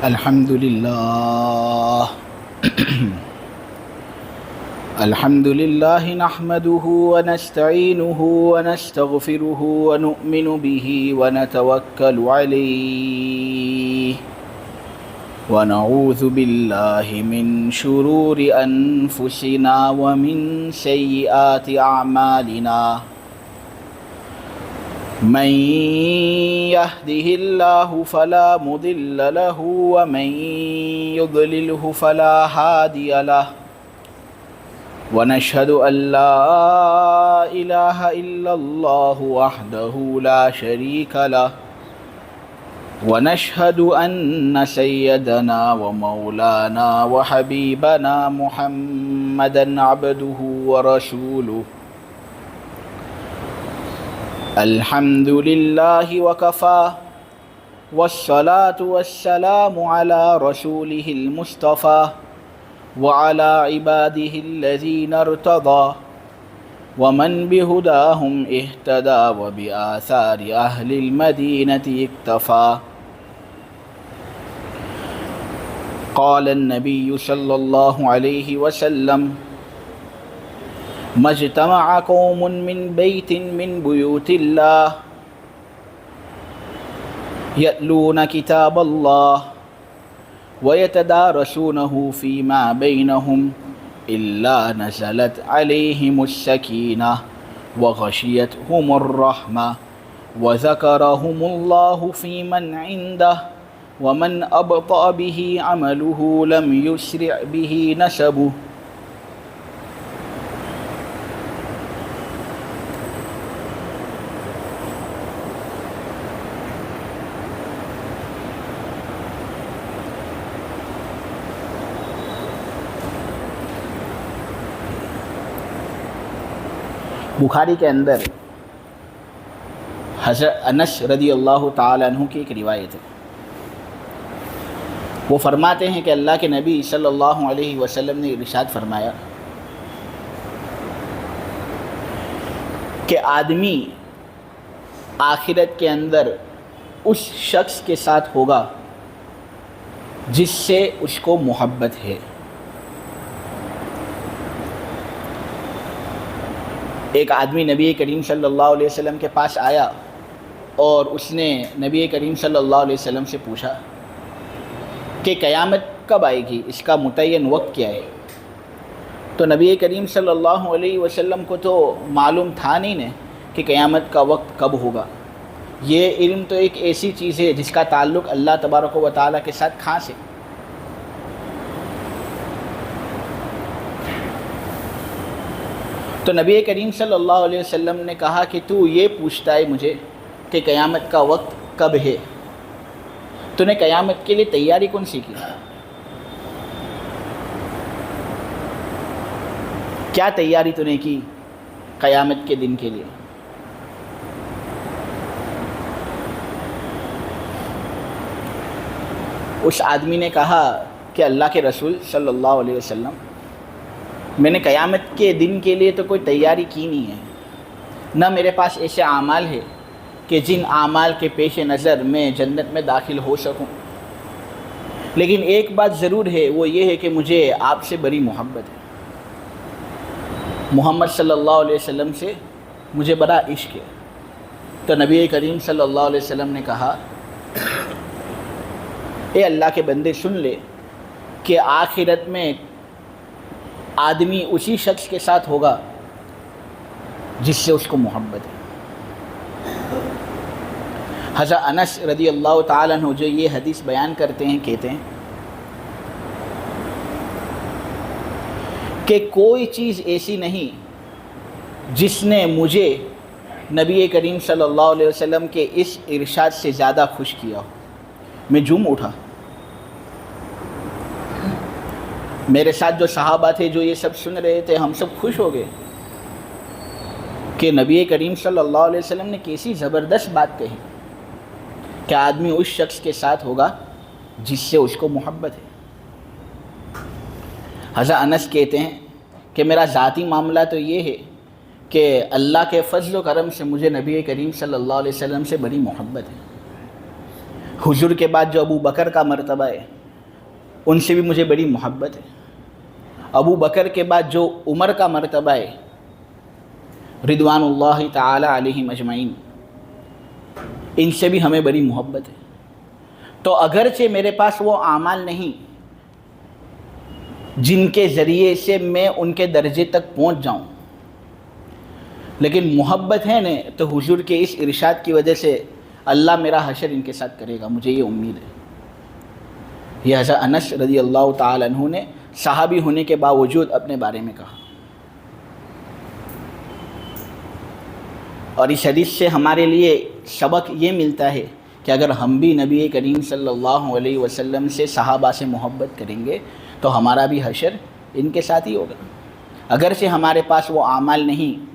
الحمد لله الحمد لله نحمده ونستعينه ونستغفره ونؤمن به ونتوكل عليه ونعوذ بالله من شرور أنفسنا ومن سيئات أعمالنا من يهده الله فلا مضل له ومن يضلله فلا هادي له ونشهد أن لا إله إلا الله وحده لا شريك له ونشهد أن سيدنا ومولانا وحبيبنا محمدا عبده ورسوله الحمد لله وكفى والصلاة والسلام على رسوله المصطفى وعلى عباده الذين ارتضى ومن بهداهم اهتدى وبآثار أهل المدينة اكتفى قال النبي صلى الله عليه وسلم ما اجتمع قوم من بيت من بيوت الله يتلون كتاب الله ويتدارسونه فيما بينهم إلا نزلت عليهم السكينة وغشيتهم الرحمة وذكرهم الله في من عنده ومن أبطأ به عمله لم يسرع به نسبه بخاری کے اندر حضرت انس رضی اللہ تعالیٰ عنہ کی ایک روایت ہے. وہ فرماتے ہیں کہ اللہ کے نبی صلی اللہ علیہ وسلم نے ارشاد فرمایا کہ آدمی آخرت کے اندر اس شخص کے ساتھ ہوگا جس سے اس کو محبت ہے. ایک آدمی نبی کریم صلی اللہ علیہ وسلم کے پاس آیا اور اس نے نبی کریم صلی اللہ علیہ وسلم سے پوچھا کہ قیامت کب آئے گی، اس کا متعین وقت کیا ہے. تو نبی کریم صلی اللہ علیہ وسلم کو تو معلوم تھا نہیں کہ قیامت کا وقت کب ہوگا. یہ علم تو ایک ایسی چیز ہے جس کا تعلق اللہ تبارک و تعالیٰ کے ساتھ خاص ہے. تو نبی کریم صلی اللہ علیہ وسلم نے کہا کہ تو یہ پوچھتا ہے مجھے کہ قیامت کا وقت کب ہے، تو نے قیامت کے لیے تیاری کون سی کی؟ کیا تیاری تو نے کی قیامت کے دن کے لیے؟ اس آدمی نے کہا کہ اللہ کے رسول صلی اللہ علیہ وسلم، میں نے قیامت کے دن کے لیے تو کوئی تیاری کی نہیں ہے، نہ میرے پاس ایسے اعمال ہے کہ جن اعمال کے پیش نظر میں جنت میں داخل ہو سکوں، لیکن ایک بات ضرور ہے، وہ یہ ہے کہ مجھے آپ سے بڑی محبت ہے، محمد صلی اللہ علیہ وسلم سے مجھے بڑا عشق ہے. تو نبی کریم صلی اللہ علیہ وسلم نے کہا اے اللہ کے بندے سن لے کہ آخرت میں آدمی اسی شخص کے ساتھ ہوگا جس سے اس کو محبت ہے. حضرت انس رضی اللہ تعالیٰ عنہ جو یہ حدیث بیان کرتے ہیں، کہتے ہیں کہ کوئی چیز ایسی نہیں جس نے مجھے نبی کریم صلی اللہ علیہ وسلم کے اس ارشاد سے زیادہ خوش کیا ہو. میں جھوم اٹھا. میرے ساتھ جو صحابہ تھے جو یہ سب سن رہے تھے، ہم سب خوش ہو گئے کہ نبی کریم صلی اللہ علیہ وسلم نے کیسی زبردست بات کہی کہ آدمی اس شخص کے ساتھ ہوگا جس سے اس کو محبت ہے. حضرت انس کہتے ہیں کہ میرا ذاتی معاملہ تو یہ ہے کہ اللہ کے فضل و کرم سے مجھے نبی کریم صلی اللہ علیہ وسلم سے بڑی محبت ہے. حضور کے بعد جو ابو بکر کا مرتبہ ہے ان سے بھی مجھے بڑی محبت ہے۔ ابو بکر کے بعد جو عمر کا مرتبہ ہے رضوان اللہ تعالی علیہم اجمعین، ان سے بھی ہمیں بڑی محبت ہے۔ تو اگرچہ میرے پاس وہ اعمال نہیں جن کے ذریعے سے میں ان کے درجے تک پہنچ جاؤں، لیکن محبت ہے نا، تو حضور کے اس ارشاد کی وجہ سے اللہ میرا حشر ان کے ساتھ کرے گا، مجھے یہ امید ہے۔ یہ حضرت انس رضی اللہ تعالی عنہ نے صحابی ہونے کے باوجود اپنے بارے میں کہا۔ اور اس حدیث سے ہمارے لیے سبق یہ ملتا ہے کہ اگر ہم بھی نبی کریم صلی اللہ علیہ وسلم سے صحابہ سے محبت کریں گے تو ہمارا بھی حشر ان کے ساتھ ہی ہوگا۔ اگرچہ ہمارے پاس وہ اعمال نہیں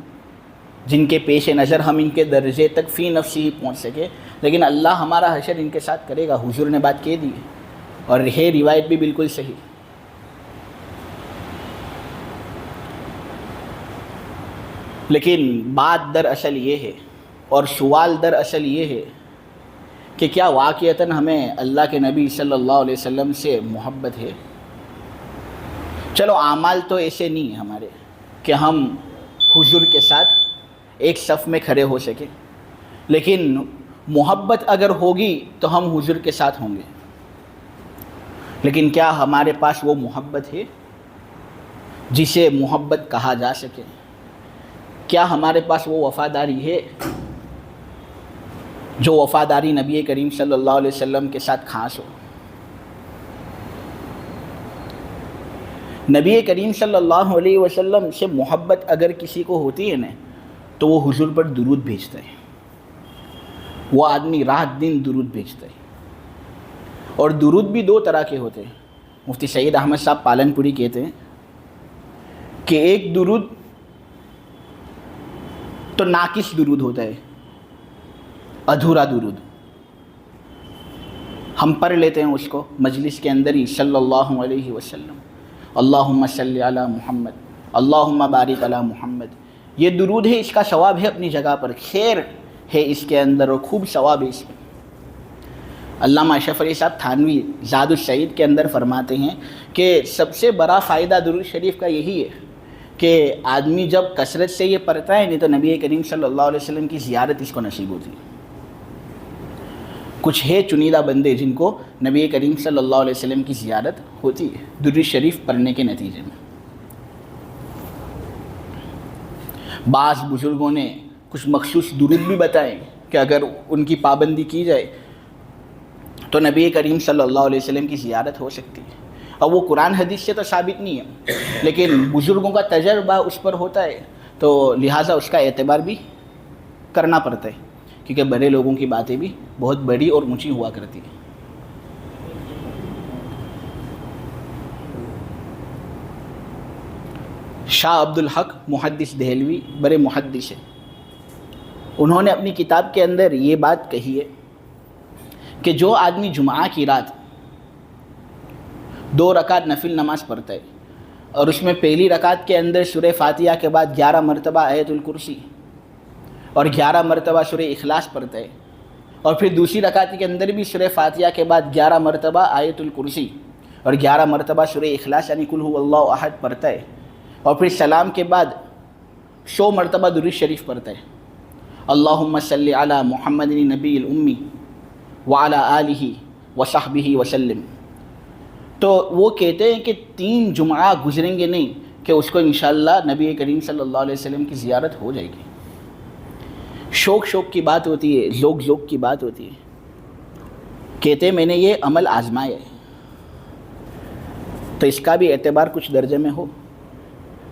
جن کے پیش نظر ہم ان کے درجے تک فی نفسی ہی پہنچ سکے، لیکن اللہ ہمارا حشر ان کے ساتھ کرے گا۔ حضور نے بات کہہ دی ہے اور یہ روایت بھی بالکل صحیح۔ لیکن بات دراصل یہ ہے اور سوال دراصل یہ ہے کہ کیا واقعتاً ہمیں اللہ کے نبی صلی اللہ علیہ وسلم سے محبت ہے؟ چلو اعمال تو ایسے نہیں ہیں ہمارے کہ ہم حضور کے ساتھ ایک صف میں کھڑے ہو سکیں، لیکن محبت اگر ہوگی تو ہم حضور کے ساتھ ہوں گے۔ لیکن کیا ہمارے پاس وہ محبت ہے جسے محبت کہا جا سکے؟ کیا ہمارے پاس وہ وفاداری ہے جو وفاداری نبی کریم صلی اللہ علیہ وسلم کے ساتھ خاص ہو؟ نبی کریم صلی اللہ علیہ وسلم سے محبت اگر کسی کو ہوتی ہے نا تو وہ حضور پر درود بھیجتا ہے۔ وہ آدمی رات دن درود بھیجتا ہے۔ اور درود بھی دو طرح کے ہوتے ہیں۔ مفتی سید احمد صاحب پالن پوری کہتے ہیں کہ ایک درود تو ناقص درود ہوتا ہے، ادھورا درود، ہم پڑھ لیتے ہیں اس کو مجلس کے اندر ہی، صلی اللہ علیہ وسلم، اللہم صلی علی محمد، اللہم بارک علی محمد۔ یہ درود ہے، اس کا ثواب ہے اپنی جگہ پر، خیر ہے اس کے اندر اور خوب ثواب ہے اس میں۔ علامہ اشرف علی صاحب تھانوی زاد السعید کے اندر فرماتے ہیں کہ سب سے بڑا فائدہ درود شریف کا یہی ہے کہ آدمی جب کثرت سے یہ پڑھتا ہے نہیں تو نبی کریم صلی اللہ علیہ وسلم کی زیارت اس کو نصیب ہوتی ہے۔ کچھ ہے چنیدہ بندے جن کو نبی کریم صلی اللہ علیہ وسلم کی زیارت ہوتی ہے درود شریف پڑھنے کے نتیجے میں۔ بعض بزرگوں نے کچھ مخصوص درود بھی بتائے کہ اگر ان کی پابندی کی جائے تو نبی کریم صلی اللہ علیہ وسلم کی زیارت ہو سکتی ہے۔ اب وہ قرآن حدیث سے تو ثابت نہیں ہے، لیکن بزرگوں کا تجربہ اس پر ہوتا ہے تو لہٰذا اس کا اعتبار بھی کرنا پڑتا ہے، کیونکہ بڑے لوگوں کی باتیں بھی بہت بڑی اور اونچی ہوا کرتی ہیں۔ شاہ عبد الحق محدث دہلوی بڑے محدث ہیں، انہوں نے اپنی کتاب کے اندر یہ بات کہی ہے کہ جو آدمی جمعہ کی رات 2 رکعت نفل نماز پڑھتا ہے اور اس میں پہلی رکعت کے اندر سورہ فاتحہ کے بعد 11 مرتبہ آیت الکرسی اور 11 مرتبہ سورہ اخلاص پڑھتا ہے، اور پھر دوسری رکعت کے اندر بھی سورہ فاتحہ کے بعد 11 مرتبہ آیت الکرسی اور 11 مرتبہ سورہ اخلاص یعنی قل هو اللہ احد پڑھتا ہے، اور پھر سلام کے بعد 100 مرتبہ درود شریف پڑھتا ہے، اللہم صلی علی محمد النبی الامی وعلی آلہ وصحبہ وسلم، تو وہ کہتے ہیں کہ 3 جمعہ گزریں گے نہیں کہ اس کو انشاءاللہ نبی کریم صلی اللہ علیہ وسلم کی زیارت ہو جائے گی۔ شوق کی بات ہوتی ہے، ذوق کی بات ہوتی ہے۔ کہتے ہیں میں نے یہ عمل آزمایا ہے تو اس کا بھی اعتبار کچھ درجے میں ہو۔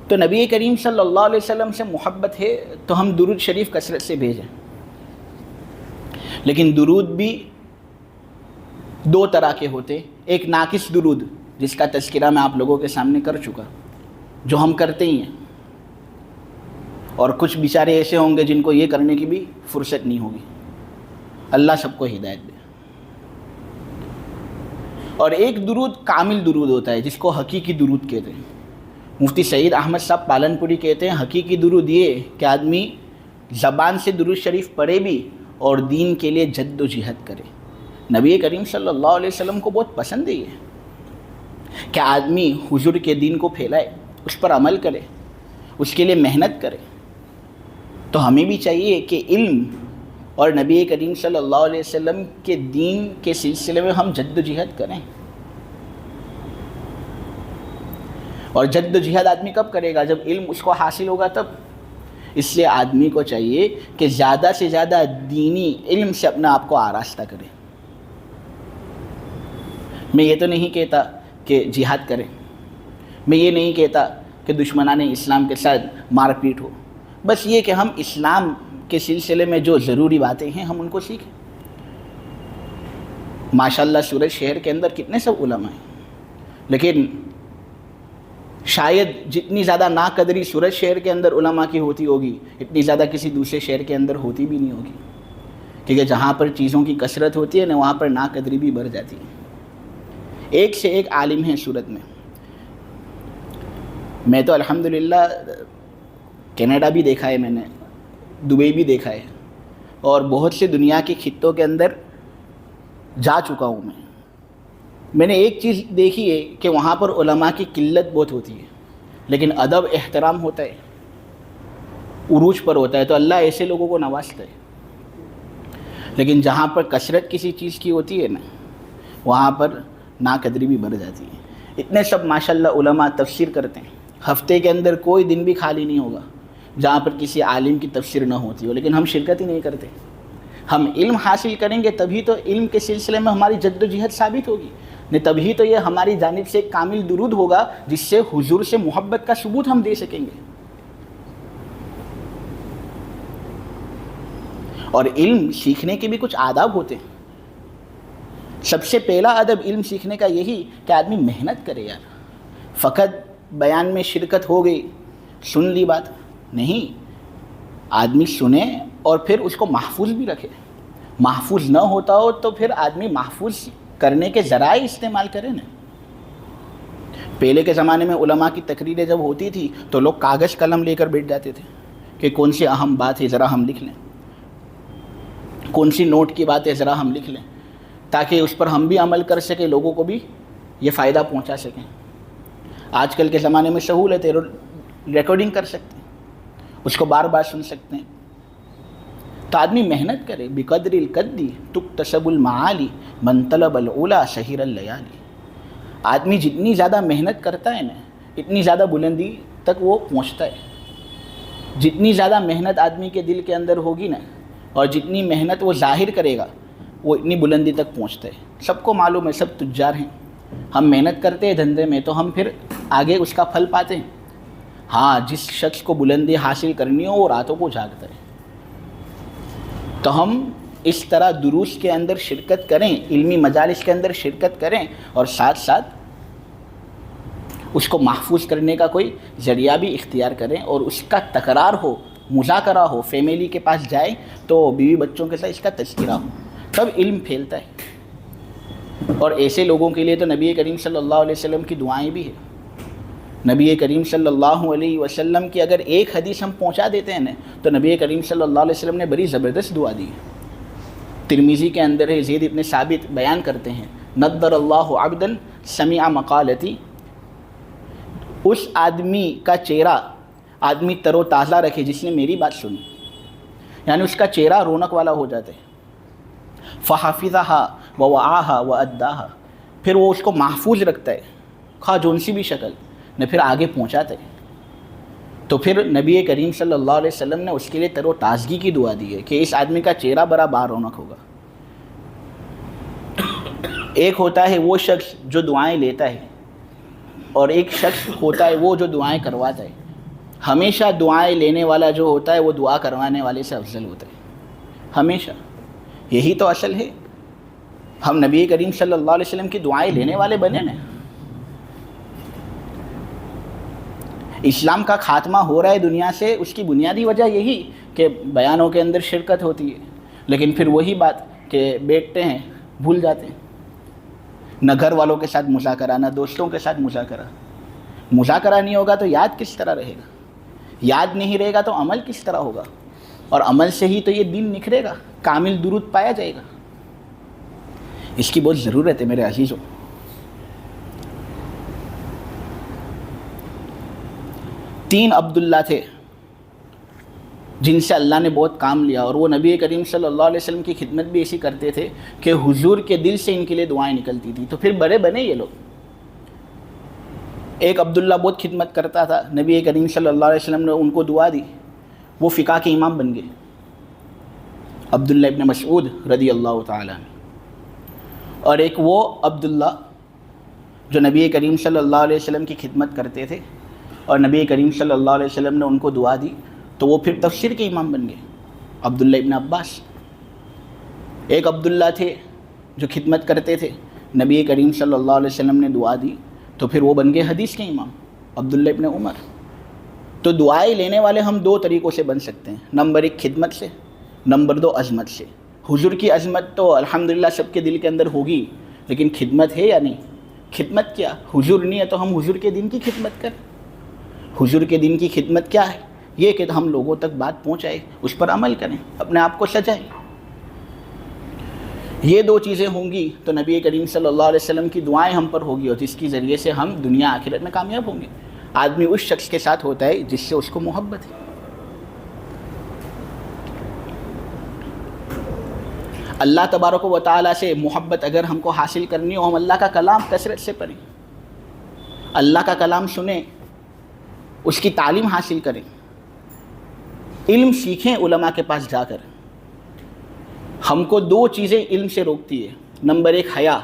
تو نبی کریم صلی اللہ علیہ وسلم سے محبت ہے تو ہم درود شریف کثرت سے بھیجیں، لیکن درود بھی 2 طرح کے ہوتے، ایک ناقص درود جس کا تذکرہ میں آپ لوگوں کے سامنے کر چکا، جو ہم کرتے ہی ہیں، اور کچھ بیچارے ایسے ہوں گے جن کو یہ کرنے کی بھی فرصت نہیں ہوگی۔ اللہ سب کو ہدایت دے۔ اور ایک درود کامل درود ہوتا ہے جس کو حقیقی درود کہتے ہیں۔ مفتی سید احمد صاحب پالن پوری کہتے ہیں حقیقی درود یہ کہ آدمی زبان سے درود شریف پڑھے بھی اور دین کے لیے جد و جہد کرے۔ نبی کریم صلی اللہ علیہ وسلم کو بہت پسند ہے یہ، کہ آدمی حضور کے دین کو پھیلائے، اس پر عمل کرے، اس کے لیے محنت کرے. تو ہمیں بھی چاہیے کہ علم اور نبی کریم صلی اللہ علیہ وسلم کے دین کے سلسلے میں ہم جد و جہد کریں. اور جد و جہد آدمی کب کرے گا؟ جب علم اس کو حاصل ہوگا تب. اس لیے آدمی کو چاہیے کہ زیادہ سے زیادہ دینی علم سے اپنا آپ کو آراستہ کرے. میں یہ تو نہیں کہتا کہ جہاد کریں، میں یہ نہیں کہتا کہ دشمنان اسلام کے ساتھ مار پیٹ ہو، بس یہ کہ ہم اسلام کے سلسلے میں جو ضروری باتیں ہیں ہم ان کو سیکھیں. ماشاءاللہ سورج شہر کے اندر کتنے سب علماء ہیں، لیکن شاید جتنی زیادہ ناقدری سورج شہر کے اندر علماء کی ہوتی ہوگی اتنی زیادہ کسی دوسرے شہر کے اندر ہوتی بھی نہیں ہوگی، کیونکہ جہاں پر چیزوں کی کثرت ہوتی ہے نا وہاں پر ناقدری بھی بڑھ جاتی ہے. ایک سے ایک عالم ہیں سورت میں. میں تو الحمدللہ کینیڈا بھی دیکھا ہے، میں نے دبئی بھی دیکھا ہے، اور بہت سے دنیا کے خطوں کے اندر جا چکا ہوں. میں نے ایک چیز دیکھی ہے کہ وہاں پر علماء کی قلت بہت ہوتی ہے، لیکن ادب احترام ہوتا ہے، عروج پر ہوتا ہے، تو اللہ ایسے لوگوں کو نوازتا ہے. لیکن جہاں پر کثرت کسی چیز کی ہوتی ہے نا وہاں پر ناقدری بھی بڑھ جاتی ہے. اتنے سب ماشاءاللہ علماء تفسیر کرتے ہیں، ہفتے کے اندر کوئی دن بھی خالی نہیں ہوگا جہاں پر کسی عالم کی تفسیر نہ ہوتی ہو، لیکن ہم شرکت ہی نہیں کرتے. ہم علم حاصل کریں گے تبھی تو علم کے سلسلے میں ہماری جد و جہد ثابت ہوگی، نہیں تبھی تو یہ ہماری جانب سے ایک کامل درود ہوگا جس سے حضور سے محبت کا ثبوت ہم دے سکیں گے. اور علم سیکھنے کے بھی کچھ آداب ہوتے ہیں. سب سے پہلا ادب علم سیکھنے کا یہی کہ آدمی محنت کرے. یار فقط بیان میں شرکت ہو گئی، سن لی بات نہیں، آدمی سنے اور پھر اس کو محفوظ بھی رکھے. محفوظ نہ ہوتا ہو تو پھر آدمی محفوظ کرنے کے ذرائع استعمال کرے نا. پہلے کے زمانے میں علماء کی تقریریں جب ہوتی تھی تو لوگ کاغذ قلم لے کر بیٹھ جاتے تھے کہ کون سی اہم بات ہے ذرا ہم لکھ لیں، کون سی نوٹ کی بات ہے ذرا ہم لکھ لیں، تاکہ اس پر ہم بھی عمل کر سکیں، لوگوں کو بھی یہ فائدہ پہنچا سکیں. آج کل کے زمانے میں سہولت ہے، ریکارڈنگ کر سکتے ہیں، اس کو بار بار سن سکتے ہیں. تو آدمی محنت کرے. بقدر القدی تکتسب المعالی من طلب العلا سحر اللیالی. آدمی جتنی زیادہ محنت کرتا ہے نا اتنی زیادہ بلندی تک وہ پہنچتا ہے. جتنی زیادہ محنت آدمی کے دل کے اندر ہوگی نا اور جتنی محنت وہ ظاہر کرے گا وہ اتنی بلندی تک پہنچتا ہے. سب کو معلوم ہے، سب تجار ہیں، ہم محنت کرتے ہیں دھندے میں تو ہم پھر آگے اس کا پھل پاتے ہیں. ہاں جس شخص کو بلندی حاصل کرنی ہو وہ راتوں کو جاگتا ہے. تو ہم اس طرح دروس کے اندر شرکت کریں، علمی مجالس کے اندر شرکت کریں، اور ساتھ ساتھ اس کو محفوظ کرنے کا کوئی ذریعہ بھی اختیار کریں، اور اس کا تکرار ہو، مذاکرہ ہو، فیملی کے پاس جائیں تو بیوی بچوں کے ساتھ اس کا تذکرہ ہو، تب علم پھیلتا ہے. اور ایسے لوگوں کے لیے تو نبی کریم صلی اللہ علیہ وسلم کی دعائیں بھی ہیں. نبی کریم صلی اللہ علیہ وسلم کی اگر ایک حدیث ہم پہنچا دیتے ہیں نا تو نبی کریم صلی اللہ علیہ وسلم نے بڑی زبردست دعا دی. ترمذی کے اندر ہے، زید ابن ثابت بیان کرتے ہیں، نضر اللہ عبدا سمع مقالتی. اس آدمی کا چہرہ آدمی تر و تازہ رکھے جس نے میری بات سنی، یعنی اس کا چہرہ رونق والا ہو جاتا ہے. فحفظها ووعاها واداها. پھر وہ اس کو محفوظ رکھتا ہے، خواہ جون سی بھی شکل نہ، پھر آگے پہنچاتا ہے. تو پھر نبی کریم صلی اللہ علیہ وسلم نے اس کے لیے تر و تازگی کی دعا دی ہے کہ اس آدمی کا چہرہ بڑا رونق ہوگا. ایک ہوتا ہے وہ شخص جو دعائیں لیتا ہے، اور ایک شخص ہوتا ہے وہ جو دعائیں کرواتا ہے. ہمیشہ دعائیں لینے والا جو ہوتا ہے وہ دعا کروانے والے سے افضل ہوتا ہے، ہمیشہ. یہی تو اصل ہے. ہم نبی کریم صلی اللہ علیہ وسلم کی دعائیں لینے والے بنے نا. اسلام کا خاتمہ ہو رہا ہے دنیا سے، اس کی بنیادی وجہ یہی کہ بیانوں کے اندر شرکت ہوتی ہے، لیکن پھر وہی بات کہ بیٹھتے ہیں بھول جاتے ہیں. نہ گھر والوں کے ساتھ مذاکرہ، نہ دوستوں کے ساتھ مذاکرہ. مذاکرہ نہیں ہوگا تو یاد کس طرح رہے گا؟ یاد نہیں رہے گا تو عمل کس طرح ہوگا؟ اور عمل سے ہی تو یہ دین نکھرے گا، کامل درود پایا جائے گا. اس کی بہت ضرورت ہے میرے عزیزوں. 3 عبداللہ تھے جن سے اللہ نے بہت کام لیا، اور وہ نبی کریم صلی اللہ علیہ وسلم کی خدمت بھی ایسی کرتے تھے کہ حضور کے دل سے ان کے لیے دعائیں نکلتی تھی، تو پھر بڑے بنے یہ لوگ۔ ایک عبداللہ بہت خدمت کرتا تھا، نبی کریم صلی اللہ علیہ وسلم نے ان کو دعا دی، وہ فقہ کے امام بن گئے، عبداللہ ابن مسعود رضی اللہ تعالیٰ عنہ۔ اور ایک وہ عبداللہ جو نبی کریم صلی اللہ علیہ وسلم کی خدمت کرتے تھے اور نبی کریم صلی اللہ علیہ وسلم نے ان کو دعا دی تو وہ پھر تفسیر کے امام بن گئے، عبداللہ ابن عباس۔ ایک عبداللہ تھے جو خدمت کرتے تھے، نبی کریم صلی اللہ علیہ وسلم نے دعا دی تو پھر وہ بن گئے حدیث کے امام، عبداللہ ابن عمر۔ تو دعائیں لینے والے ہم 2 طریقوں سے بن سکتے ہیں، نمبر 1 خدمت سے، نمبر 2 عظمت سے۔ حضور کی عظمت تو الحمدللہ سب کے دل کے اندر ہوگی، لیکن خدمت ہے یا نہیں؟ خدمت کیا؟ حضور نہیں ہے تو ہم حضور کے دین کی خدمت کریں۔ حضور کے دین کی خدمت کیا ہے؟ یہ کہ ہم لوگوں تک بات پہنچائیں، اس پر عمل کریں، اپنے آپ کو سجائیں۔ یہ 2 چیزیں ہوں گی تو نبی کریم صلی اللہ علیہ وسلم کی دعائیں ہم پر ہوگی، اور جس کی ذریعے سے ہم دنیا آخرت میں کامیاب ہوں گے۔ آدمی اس شخص کے ساتھ ہوتا ہے جس سے اس کو محبت ہے۔ اللہ تبارک و تعالیٰ سے محبت اگر ہم کو حاصل کرنی ہو، ہم اللہ کا کلام کثرت سے پڑھیں، اللہ کا کلام سنیں، اس کی تعلیم حاصل کریں، علم سیکھیں علماء کے پاس جا کر۔ ہم کو 2 چیزیں علم سے روکتی ہے، نمبر 1 حیا،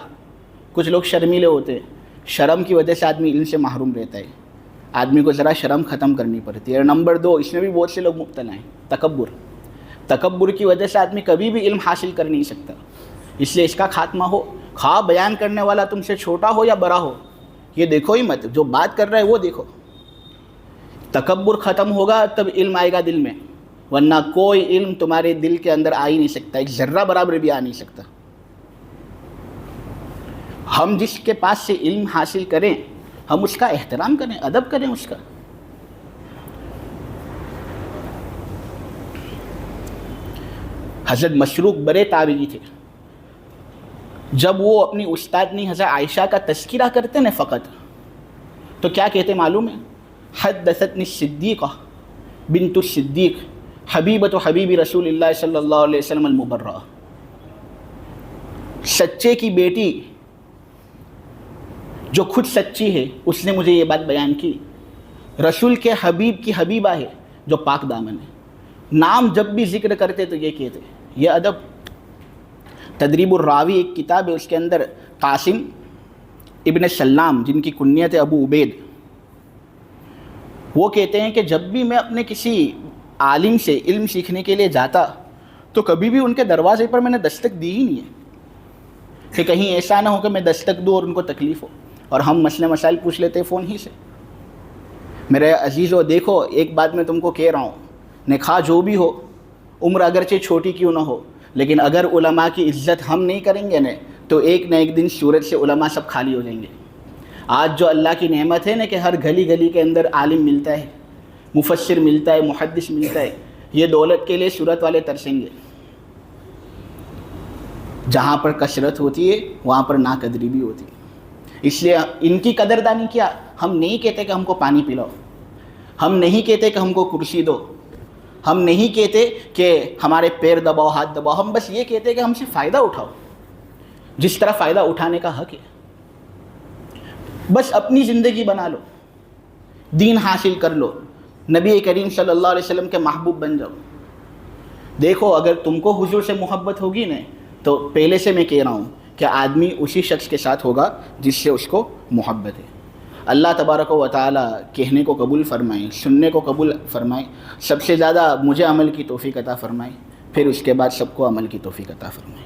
کچھ لوگ شرمیلے ہوتے ہیں، شرم کی وجہ سے آدمی علم سے محروم رہتا ہے، آدمی کو ذرا شرم ختم کرنی پڑتی ہے۔ اور نمبر 2، اس میں بھی بہت سے لوگ مبتلا ہیں، تکبر کی وجہ سے آدمی کبھی بھی علم حاصل کر نہیں سکتا، اس لیے اس کا خاتمہ ہو۔ خواہ بیان کرنے والا تم سے چھوٹا ہو یا بڑا ہو، یہ دیکھو ہی مت، جو بات کر رہا ہے وہ دیکھو۔ تکبر ختم ہوگا تب علم آئے گا دل میں، ورنہ کوئی علم تمہارے دل کے اندر آ ہی نہیں سکتا، ایک ذرہ برابر بھی آ نہیں سکتا۔ ہم جس کے پاس سے علم حاصل کریں ہم اس کا احترام کریں، ادب کریں اس کا۔ حضرت مسروق بڑے تابعی تھے، جب وہ اپنی استادنی حضرت عائشہ کا تذکرہ کرتے نا فقط، تو کیا کہتے معلوم ہے؟ حدثتنی الصدیقہ بنت الصدیق حبیبۃ حبیب رسول اللہ صلی اللہ علیہ وسلم المبرہ، سچے کی بیٹی جو خود سچی ہے، اس نے مجھے یہ بات بیان کی، رسول کے حبیب کی حبیبہ ہے جو پاک دامن ہے۔ نام جب بھی ذکر کرتے تو یہ کہتے، یہ ادب۔ تدریب الراوی ایک کتاب ہے، اس کے اندر قاسم ابن سلام جن کی کنیت ہے ابو عبید، وہ کہتے ہیں کہ جب بھی میں اپنے کسی عالم سے علم سیکھنے کے لیے جاتا تو کبھی بھی ان کے دروازے پر میں نے دستک دی ہی نہیں ہے، کہ کہیں ایسا نہ ہو کہ میں دستک دوں اور ان کو تکلیف ہو، اور ہم مسئلے مسائل پوچھ لیتے فون ہی سے۔ میرے عزیزو دیکھو، ایک بات میں تم کو کہہ رہا ہوں، نکاح جو بھی ہو، عمر اگرچہ چھوٹی کیوں نہ ہو، لیکن اگر علماء کی عزت ہم نہیں کریں گے نا تو ایک نہ ایک دن سورج سے علماء سب خالی ہو جائیں گے۔ آج جو اللہ کی نعمت ہے نا کہ ہر گلی گلی کے اندر عالم ملتا ہے، مفسر ملتا ہے، محدث ملتا ہے، یہ دولت کے لیے صورت والے ترسیں گے۔ جہاں پر کثرت ہوتی ہے وہاں پر ناقدری بھی ہوتی ہے، اس لیے ان کی قدردانی کیا؟ ہم نہیں کہتے کہ ہم کو پانی پلاؤ، ہم نہیں کہتے کہ ہم کو کرسی دو، ہم نہیں کہتے کہ ہمارے پیر دباؤ، ہاتھ دباؤ، ہم بس یہ کہتے کہ ہم سے فائدہ اٹھاؤ، جس طرح فائدہ اٹھانے کا حق ہے۔ بس اپنی زندگی بنا لو، دین حاصل کر لو، نبی کریم صلی اللہ علیہ وسلم کے محبوب بن جاؤ۔ دیکھو اگر تم کو حضور سے محبت ہوگی نا تو پہلے سے میں کہہ رہا ہوں کہ آدمی اسی شخص کے ساتھ ہوگا جس سے اس کو محبت ہے۔ اللہ تبارک و تعالی کہنے کو قبول فرمائے، سننے کو قبول فرمائے، سب سے زیادہ مجھے عمل کی توفیق عطا فرمائے، پھر اس کے بعد سب کو عمل کی توفیق عطا فرمائے۔